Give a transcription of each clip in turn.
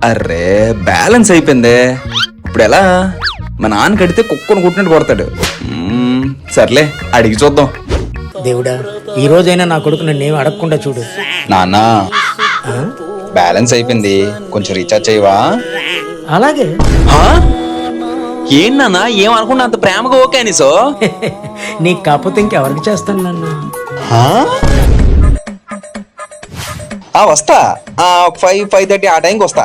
Array balance అయిపోయిందే. ఇప్పుడు ఎలా? మా నాన్న కడితే కుక్కను కుట్టినట్టు కొడతాడు. సర్లే అడిగి చూద్దాం. దేవుడా, ఈ రోజైనా నా కొడుకు నన్ను ఏమి అడగకుండా చూడు. నాన్న బ్యాలెన్స్ అయిపోయింది, కొంచెం రీఛార్జ్ చేయవా? అలాగే. ఏం నాన్న ఏమనుకున్నా అంత ప్రేమగా ఓకే అని సో నీకు కాకపోతే ఇంకెవరికి చేస్తాను నన్ను. వస్తా 5:30 ఆ టైంకి వస్తా.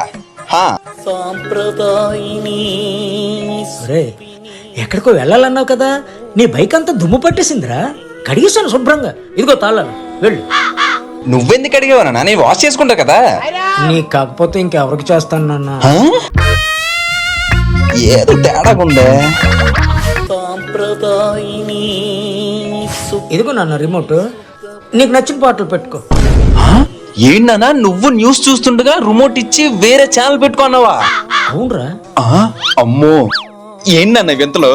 రే, ఎక్కడికో వెళ్ళాలన్నావు కదా, నీ బైక్ అంతా దుమ్ము పట్టేసిందిరా. కడిగేశాను శుభ్రంగా, ఇదిగో తాళాలు, వెళ్ళు. నువ్వెందుకు అడిగేవనా? నేను వాష్ చేసుకుంటా కదా. నీకు కాకపోతే ఇంకెవరికి చేస్తాను నాన్న. ఏదో తేడాగుండే. ఇదిగో నాన్న రిమోట్, నీకు నచ్చిన పాటలు పెట్టుకో. ఏంటన్నా నువ్వు న్యూస్ చూస్తుండగా రిమోట్ ఇచ్చి వేరే ఛానల్ పెట్టుకున్నావా? అవునరా. అమ్మో ఏంటన్నా వింతలో?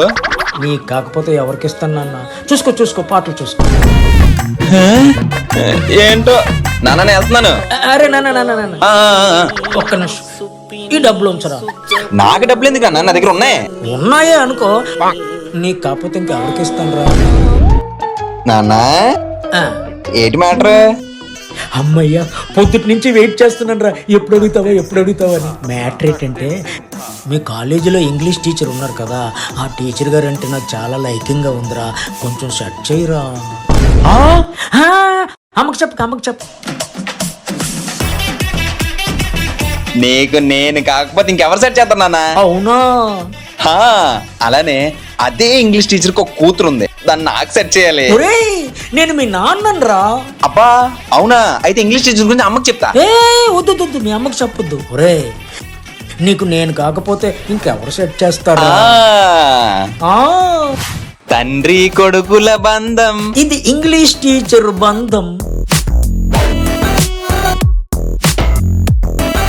నీకు కాకపోతే ఎవరికి ఇస్తాను నాన్న. చూసుకో పాటలు చూసుకో. ఏంటో నాన్న నేను వెళ్తున్నాను. అరే నాన్న ఒక్క నిమిషం, ఈ డబ్బులు ఉంచరా. నాకు డబ్బులు ఎందుకు అన్న? నా దగ్గర ఉన్నాయే అనుకో. నీకు కాకపోతే ఇంకెవరికి ఇస్తాను రా. నాన్న ఏంటి మ్యాటర్? అమ్మయ్యా, పొద్దుటి నుంచి వెయిట్ చేస్తున్నాను రా, ఎప్పుడు అడుగుతావా అని. మ్యాటర్ ఏంటంటే, మీ కాలేజీలో ఇంగ్లీష్ టీచర్ ఉన్నారు కదా, ఆ టీచర్ గారు అంటే నాకు చాలా లైకింగ్గా ఉందిరా, కొంచెం సెట్ చేయరా. అమ్మకు చెప్పు. నీకు నేను కాకపోతే ఇంకెవరు సెట్ చేస్తాను నాన్న? అవునా? అలానే అదే ఇంగ్లీష్ టీచర్ ఒక కూతురు ఉంది, దాన్ని నాకు సెట్ చేయాలి. నేను మీ నాన్నను రా. అబ్బా అవునా? అయితే ఇంగ్లీష్ టీచర్ గురించి అమ్మకి చెప్తా. వద్దు, మీ అమ్మకి చెప్పొద్దు. ఒరే, నీకు నేను కాకపోతే ఇంకెవరు సెట్ చేస్తారా? తండ్రి కొడుకుల బంధం, ఇది ఇంగ్లీష్ టీచర్ బంధం.